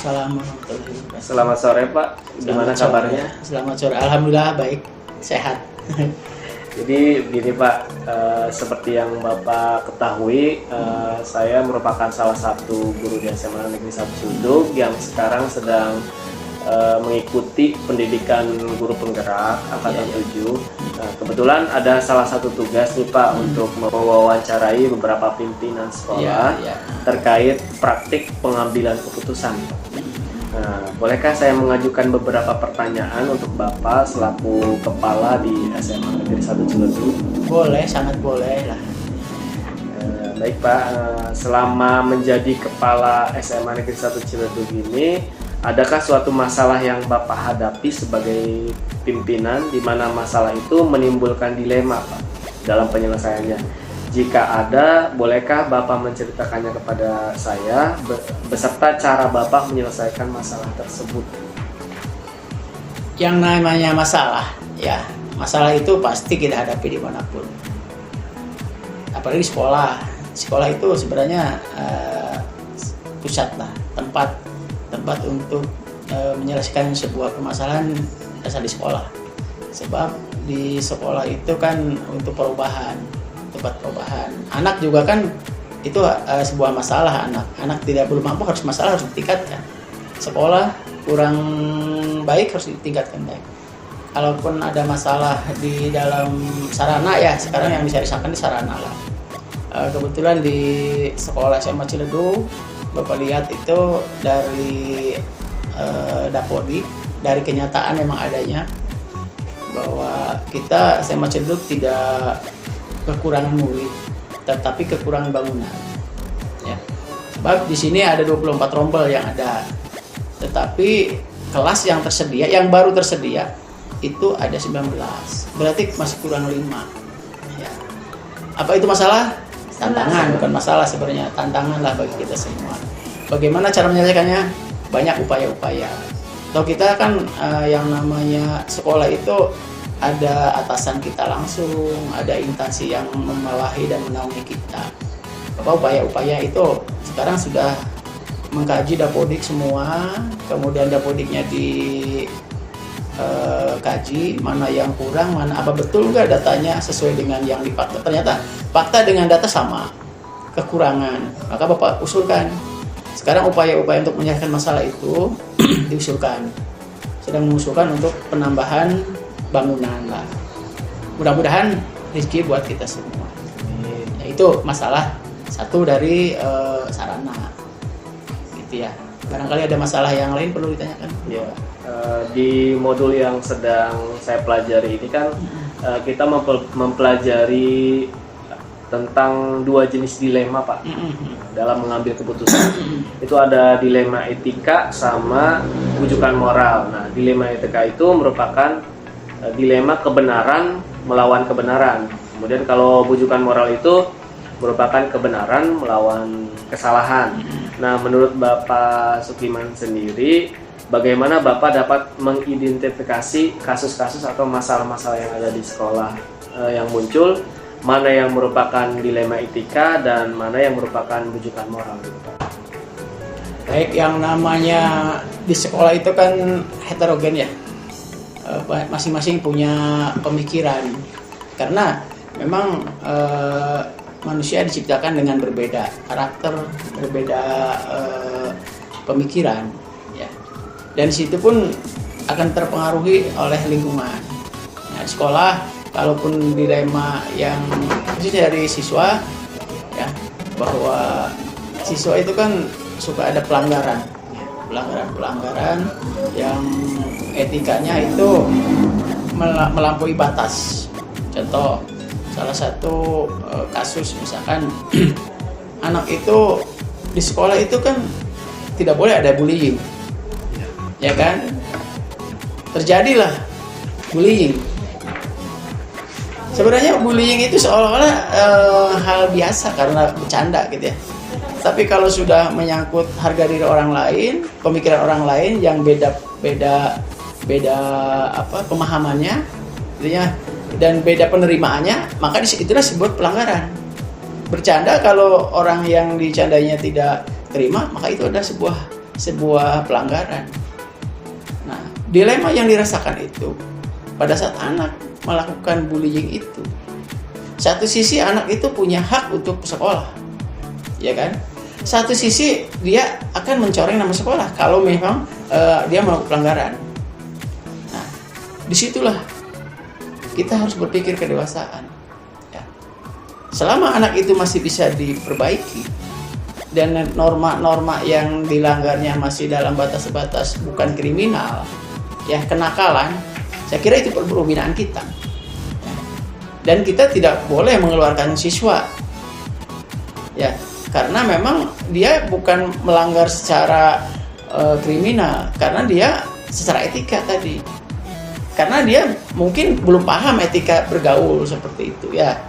Waalaikumsalam warahmatullahi wabarakatuh. Selamat sore Pak, gimana Selamat sore. kabarnya? Selamat sore, alhamdulillah baik, sehat. Jadi gini Pak, seperti yang Bapak ketahui, saya merupakan salah satu guru di SMA Negeri 1 Ciledug yang sekarang sedang mengikuti pendidikan guru penggerak angkatan 7. Nah, kebetulan ada salah satu tugas nih Pak untuk mewawancarai beberapa pimpinan sekolah terkait praktik pengambilan keputusan. Nah, bolehkah saya mengajukan beberapa pertanyaan untuk Bapak selaku kepala di SMA Negeri 1 Ciledug? Boleh, sangat boleh lah. Baik Pak, selama menjadi kepala SMA Negeri 1 Ciledug ini, adakah suatu masalah yang Bapak hadapi sebagai pimpinan di mana masalah itu menimbulkan dilema Pak dalam penyelesaiannya? Jika ada, bolehkah Bapak menceritakannya kepada saya beserta cara Bapak menyelesaikan masalah tersebut? Yang namanya masalah, ya masalah itu pasti kita hadapi dimanapun. Apalagi di sekolah. Sekolah itu sebenarnya pusat lah, tempat untuk menyelesaikan sebuah permasalahan dasar di sekolah. Sebab di sekolah itu kan untuk perubahan, tempat perubahan. Anak juga kan itu sebuah masalah, anak tidak belum mampu harus ditingkatkan. Sekolah kurang baik harus ditingkatkan baik. Kalaupun ada masalah di dalam sarana, ya sekarang yang bisa disahkan di sarana lah. Kebetulan di sekolah SMA Ciledug, Bapak lihat itu dari Dapodik, dari kenyataan memang adanya bahwa kita SMA Ciledug tidak kekurangan murid, tetapi kekurangan bangunan. Ya. Sebab di sini ada 24 rombel yang ada, tetapi kelas yang tersedia, yang baru tersedia itu ada 19, berarti masih kurang 5. Ya. Apa itu masalah? Tantangan, bukan masalah sebenarnya, tantangan lah bagi kita semua. Bagaimana cara menyelesaikannya? Banyak upaya-upaya. Atau kita kan yang namanya sekolah itu ada atasan kita langsung, ada instansi yang membawahi dan menaungi kita. Upaya-upaya itu sekarang sudah mengkaji Dapodik semua, kemudian Dapodiknya kaji mana yang kurang, mana apa betul nggak datanya sesuai dengan yang dipakta. Ternyata fakta dengan data sama, kekurangan. Maka Bapak usulkan. Sekarang upaya-upaya untuk menyelesaikan masalah itu diusulkan. Sedang mengusulkan untuk penambahan bangunan lah. Mudah-mudahan rezeki buat kita semua. Ya, itu masalah satu dari sarana. Gitu ya. Barangkali ada masalah yang lain perlu ditanyakan. Ya, di modul yang sedang saya pelajari ini kan kita mempelajari tentang 2 jenis dilema Pak dalam mengambil keputusan. Itu ada dilema etika sama rujukan moral. Nah, dilema etika itu merupakan dilema kebenaran melawan kebenaran. Kemudian kalau rujukan moral itu merupakan kebenaran melawan kesalahan. Nah, menurut Bapak Sukiman sendiri, bagaimana Bapak dapat mengidentifikasi kasus-kasus atau masalah-masalah yang ada di sekolah yang muncul, mana yang merupakan dilema etika dan mana yang merupakan rujukan moral gitu Pak? Baik, yang namanya di sekolah itu kan heterogen ya. Masing-masing punya pemikiran. Karena memang manusia diciptakan dengan berbeda karakter, berbeda pemikiran, ya. Dan situ pun akan terpengaruhi oleh lingkungan. Nah, di sekolah, kalaupun dilema yang khususnya dari siswa, ya, bahwa siswa itu kan suka ada pelanggaran yang etikanya itu melampaui batas. Contoh, salah satu kasus misalkan anak itu di sekolah itu kan tidak boleh ada bullying, ya kan? Terjadilah bullying. Sebenarnya bullying itu seolah-olah hal biasa karena bercanda gitu ya. Tapi kalau sudah menyangkut harga diri orang lain, pemikiran orang lain yang beda pemahamannya, intinya, dan beda penerimaannya, maka itulah sebuah pelanggaran. Bercanda kalau orang yang dicandainya tidak terima, maka itu adalah sebuah sebuah pelanggaran. Nah, dilema yang dirasakan itu pada saat anak melakukan bullying itu, satu sisi anak itu punya hak untuk sekolah, ya kan? Satu sisi dia akan mencoreng nama sekolah kalau memang dia melakukan pelanggaran. Nah, disitulah kita harus berpikir kedewasaan. Ya. Selama anak itu masih bisa diperbaiki dan norma-norma yang dilanggarnya masih dalam batas-batas bukan kriminal, ya kenakalan, saya kira itu pembinaan kita. Ya. Dan kita tidak boleh mengeluarkan siswa, ya, karena memang dia bukan melanggar secara kriminal, karena dia secara etika tadi. Karena dia mungkin belum paham etika bergaul seperti itu, ya.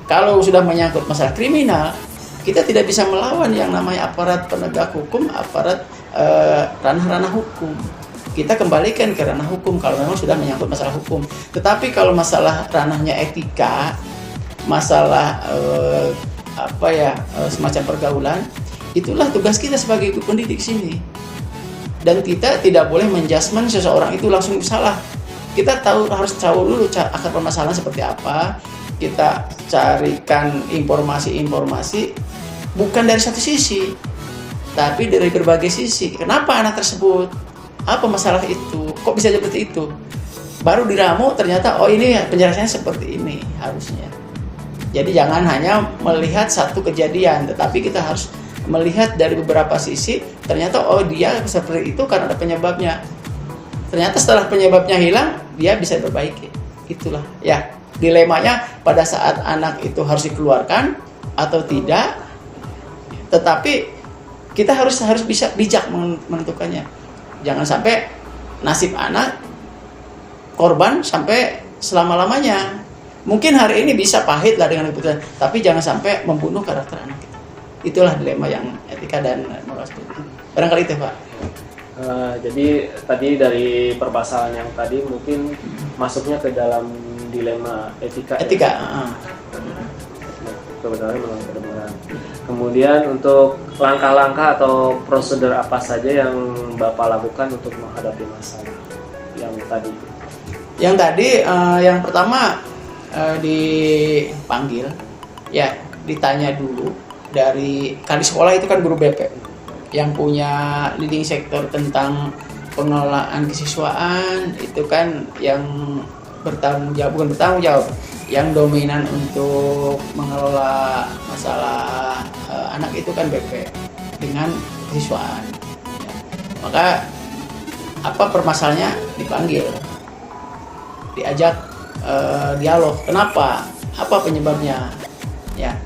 Kalau sudah menyangkut masalah kriminal, kita tidak bisa melawan yang namanya aparat penegak hukum, aparat ranah-ranah hukum. Kita kembalikan ke ranah hukum kalau memang sudah menyangkut masalah hukum. Tetapi kalau masalah ranahnya etika, masalah semacam pergaulan, itulah tugas kita sebagai pendidik sini. Dan kita tidak boleh menjudgment seseorang itu langsung salah. Kita harus tahu dulu akar permasalahan seperti apa. Kita carikan informasi-informasi bukan dari satu sisi, tapi dari berbagai sisi. Kenapa anak tersebut? Apa masalah itu? Kok bisa seperti itu? Baru diramu ternyata, oh ini penjelasannya seperti ini harusnya. Jadi jangan hanya melihat satu kejadian, tetapi kita harus melihat dari beberapa sisi. Ternyata oh dia seperti itu karena ada penyebabnya. Ternyata setelah penyebabnya hilang, dia bisa diperbaiki. Itulah ya dilemanya pada saat anak itu harus dikeluarkan atau tidak. Tetapi kita harus bisa bijak menentukannya. Jangan sampai nasib anak korban sampai selama-lamanya. Mungkin hari ini bisa pahit lah dengan keputusan, tapi jangan sampai membunuh karakter anak kita. Itulah dilema yang etika dan moral itu. Barangkali itu, Pak. Jadi tadi dari permasalahan yang tadi mungkin masuknya ke dalam dilema etika. Kebenaran melawan kebenaran. Kemudian untuk langkah-langkah atau prosedur apa saja yang Bapak lakukan untuk menghadapi masalah yang tadi? Yang tadi yang pertama dipanggil, ya ditanya dulu dari kali sekolah itu kan guru BP yang punya leading sektor tentang pengelolaan kesiswaan, itu kan yang bukan bertanggung jawab, yang dominan untuk mengelola masalah anak itu kan BP dengan kesiswaan. Maka apa permasalahannya dipanggil, diajak dialog, kenapa, apa penyebabnya, ya.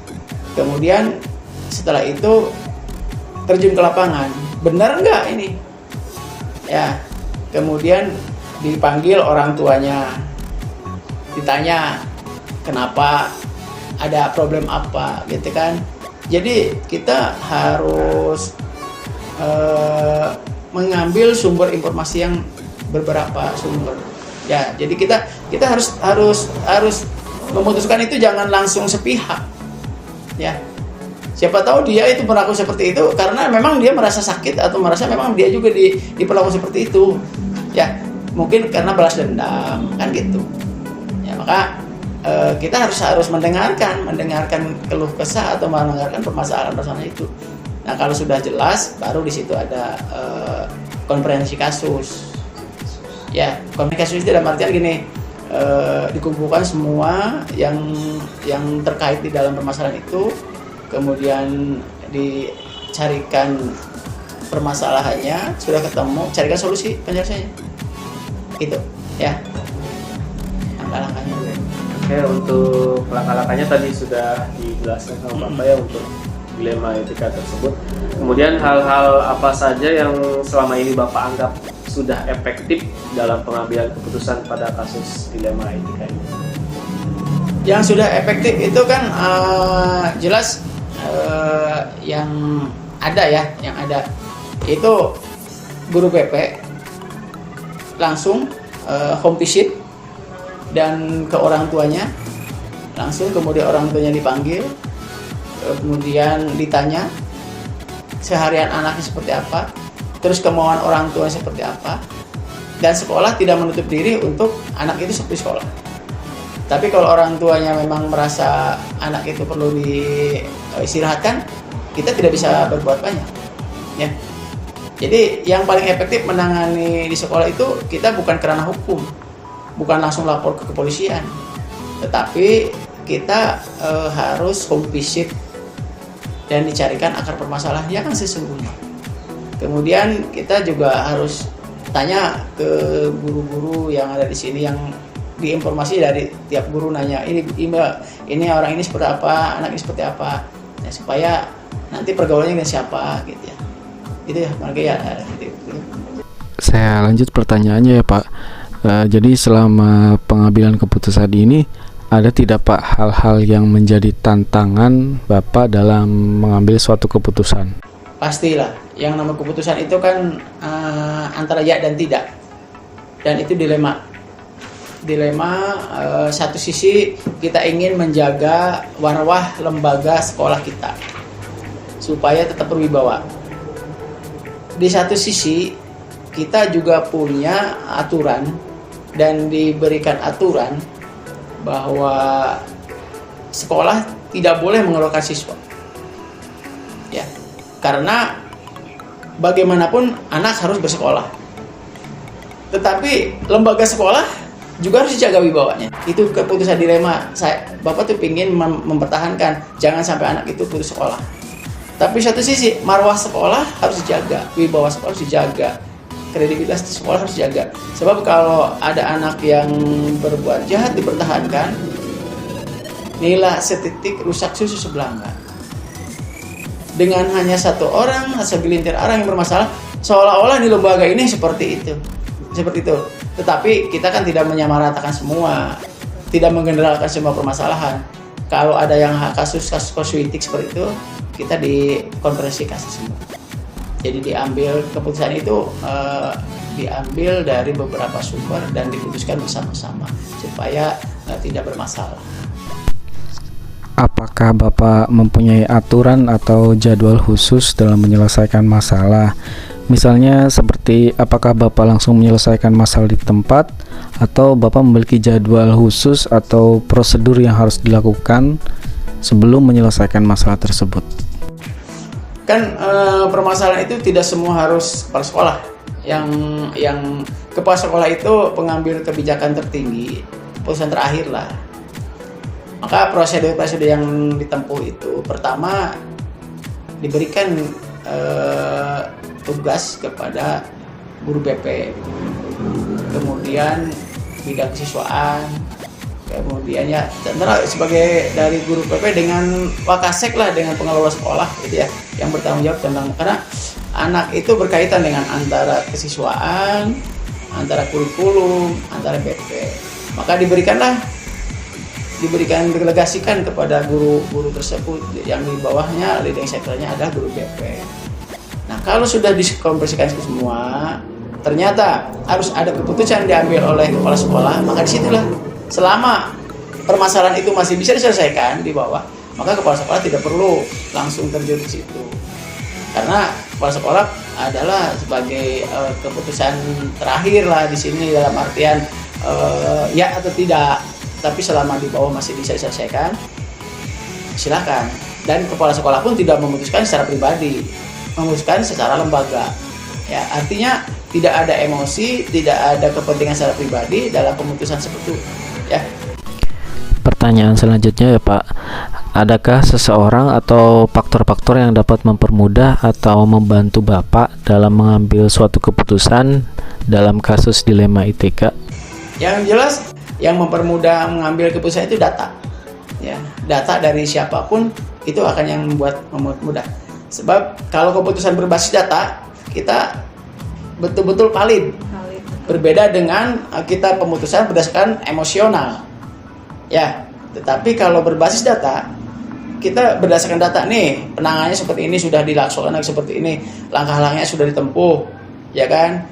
Kemudian setelah itu terjun ke lapangan, benar nggak ini, ya. Kemudian dipanggil orang tuanya, ditanya kenapa, ada problem apa, gitu kan. Jadi kita harus mengambil sumber informasi yang beberapa sumber, ya. Jadi kita harus memutuskan itu, jangan langsung sepihak, ya. Siapa tahu dia itu berlaku seperti itu karena memang dia merasa sakit atau merasa memang dia juga diperlakukan seperti itu, ya. Mungkin karena balas dendam, kan gitu. Ya, maka kita harus mendengarkan keluh kesah atau mendengarkan permasalahan itu. Nah, kalau sudah jelas, baru di situ ada komprehensi kasus. Ya, komprehensi kasus itu dalam artian gini, dikumpulkan semua yang terkait di dalam permasalahan itu, kemudian dicarikan permasalahannya, sudah ketemu, carikan solusi penyelesaiannya. Itu, ya. Langkah-langkahnya. Oke, untuk langkah-langkahnya tadi sudah dijelaskan sama Bapak ya untuk dilema etika tersebut. Kemudian hal-hal apa saja yang selama ini Bapak anggap sudah efektif dalam pengambilan keputusan pada kasus dilema etika ini? Yang sudah efektif itu kan jelas yang ada itu guru BP langsung home visit dan ke orang tuanya langsung, kemudian orang tuanya dipanggil, kemudian ditanya seharian anaknya seperti apa, terus kemauan orang tua seperti apa, dan sekolah tidak menutup diri untuk anak itu seperti sekolah. Tapi kalau orang tuanya memang merasa anak itu perlu diistirahatkan, kita tidak bisa berbuat banyak, ya. Jadi yang paling efektif menangani di sekolah itu kita bukan kerana hukum, bukan langsung lapor ke kepolisian, tetapi kita harus home visit dan dicarikan akar permasalahan yang sesungguhnya. Kemudian kita juga harus tanya ke guru-guru yang ada di sini, yang diinformasi dari tiap guru nanya ini orang ini seperti apa, anak ini seperti apa, ya, supaya nanti pergaulannya dengan siapa gitu ya. Itu ya, makanya ya. Gitu. Saya lanjut pertanyaannya ya Pak. Jadi selama pengambilan keputusan ini ada tidak Pak hal-hal yang menjadi tantangan Bapak dalam mengambil suatu keputusan? Pastilah, yang nama keputusan itu kan antara ya dan tidak, dan itu dilema. Satu sisi kita ingin menjaga marwah lembaga sekolah kita supaya tetap berwibawa. Di satu sisi kita juga punya aturan dan diberikan aturan bahwa sekolah tidak boleh mengeluarkan siswa, ya, karena bagaimanapun anak harus bersekolah. Tetapi lembaga sekolah juga harus dijaga wibawanya. Itu keputusan dilema. Bapak tuh ingin mempertahankan jangan sampai anak itu putus sekolah. Tapi satu sisi marwah sekolah harus dijaga, wibawa sekolah harus dijaga, kredibilitas sekolah harus dijaga. Sebab kalau ada anak yang berbuat jahat dipertahankan, nilai setitik rusak susu sebelanga. Dengan hanya satu orang, segelintir orang yang bermasalah, seolah-olah di lembaga ini seperti itu. Tetapi kita kan tidak menyamaratakan semua, tidak menggeneralkan semua permasalahan. Kalau ada yang kasus kosmetik seperti itu, kita dikonferensi kasus semua. Jadi diambil keputusan itu diambil dari beberapa sumber dan diputuskan bersama-sama supaya tidak bermasalah. Apakah Bapak mempunyai aturan atau jadwal khusus dalam menyelesaikan masalah? Misalnya seperti apakah Bapak langsung menyelesaikan masalah di tempat atau Bapak memiliki jadwal khusus atau prosedur yang harus dilakukan sebelum menyelesaikan masalah tersebut? Kan permasalahan itu tidak semua harus kepala sekolah. Yang kepala sekolah itu pengambil kebijakan tertinggi, keputusan terakhir lah. Maka prosedur-prosedur yang ditempuh itu pertama diberikan tugas kepada guru BP, kemudian bidang kesiswaan, kemudian ya tentunya sebagai dari guru PP dengan wakasek lah, dengan pengelola sekolah gitu ya, yang bertanggung jawab tentang, karena anak itu berkaitan dengan antara kesiswaan, antara kurikulum, antara BP. Maka didelegasikan kepada guru-guru tersebut yang di bawahnya leading sectornya adalah guru BP. Nah, kalau sudah dikompresikan semua, ternyata harus ada keputusan diambil oleh kepala sekolah, maka disitulah selama permasalahan itu masih bisa diselesaikan di bawah, maka kepala sekolah tidak perlu langsung terjun ke situ. Karena kepala sekolah adalah sebagai keputusan terakhir lah di sini, dalam artian ya atau tidak. Tapi selama di bawah masih bisa diselesaikan, silakan. Dan kepala sekolah pun tidak memutuskan secara pribadi, memutuskan secara lembaga. Ya, artinya tidak ada emosi, tidak ada kepentingan secara pribadi dalam pemutusan seperti itu. Ya. Pertanyaan selanjutnya ya Pak, adakah seseorang atau faktor-faktor yang dapat mempermudah atau membantu Bapak dalam mengambil suatu keputusan dalam kasus dilema ITK? Yang jelas yang mempermudah mengambil keputusan itu data. Ya, data dari siapapun itu akan yang membuat mudah. Sebab kalau keputusan berbasis data, kita betul-betul valid. Berbeda dengan kita pemutusan berdasarkan emosional. Ya, tetapi kalau berbasis data, kita berdasarkan data nih, penanganannya seperti ini, sudah dilaksanakan seperti ini, langkah-langkahnya sudah ditempuh, ya kan?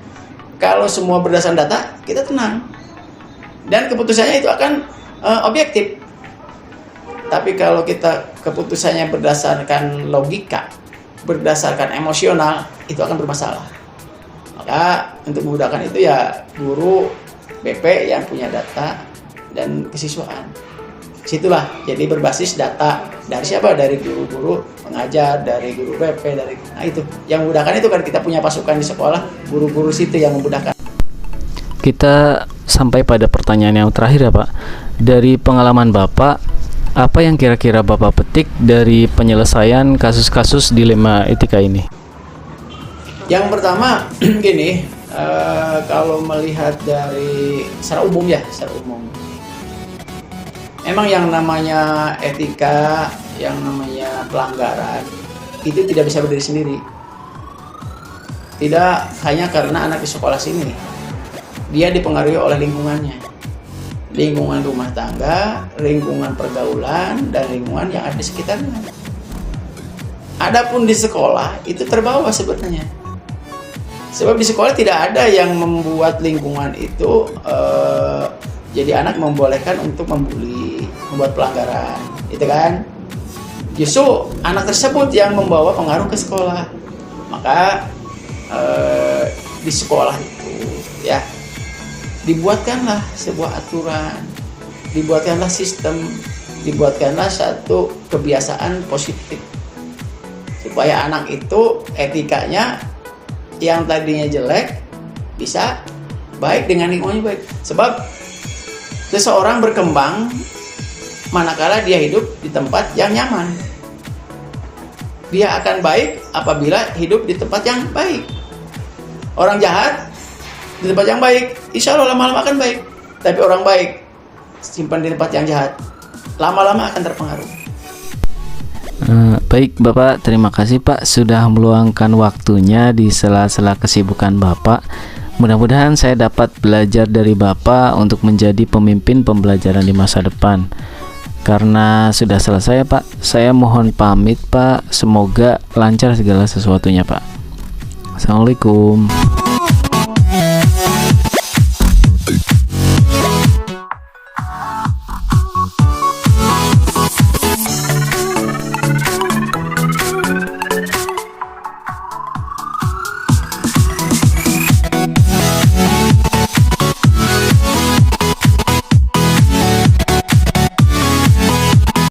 Kalau semua berdasarkan data, kita tenang. Dan keputusannya itu akan objektif. Tapi kalau kita keputusannya berdasarkan logika, berdasarkan emosional, itu akan bermasalah. Maka untuk memudahkan itu ya guru BP yang punya data dan kesiswaan. Situlah jadi berbasis data dari siapa? Dari guru-guru pengajar, dari guru BP, nah itu yang memudahkan itu kan kita punya pasukan di sekolah, guru-guru situ yang memudahkan. Kita sampai pada pertanyaan yang terakhir ya Pak. Dari pengalaman Bapak, apa yang kira-kira Bapak petik dari penyelesaian kasus-kasus dilema etika ini? Yang pertama gini, kalau melihat dari secara umum ya, secara umum. Memang yang namanya etika, yang namanya pelanggaran, itu tidak bisa berdiri sendiri. Tidak hanya karena anak di sekolah sini. Dia dipengaruhi oleh lingkungannya. Lingkungan rumah tangga, lingkungan pergaulan, dan lingkungan yang ada di sekitarnya. Adapun di sekolah, itu terbawa sebetulnya. Sebab di sekolah tidak ada yang membuat lingkungan itu jadi anak membolehkan untuk membuli, membuat pelanggaran, itu kan? Justru anak tersebut yang membawa pengaruh ke sekolah. Maka di sekolah itu ya dibuatkanlah sebuah aturan, dibuatkanlah sistem, dibuatkanlah satu kebiasaan positif supaya anak itu etikanya yang tadinya jelek bisa baik dengan lingkungannya baik. Sebab seseorang berkembang manakala dia hidup di tempat yang nyaman. Dia akan baik apabila hidup di tempat yang baik. Orang jahat di tempat yang baik, insya Allah lama-lama akan baik. Tapi orang baik simpan di tempat yang jahat, lama-lama akan terpengaruh. Baik Bapak, terima kasih Pak sudah meluangkan waktunya di sela-sela kesibukan Bapak. Mudah-mudahan saya dapat belajar dari Bapak untuk menjadi pemimpin pembelajaran di masa depan. Karena sudah selesai Pak, saya mohon pamit Pak. Semoga lancar segala sesuatunya Pak. Assalamualaikum.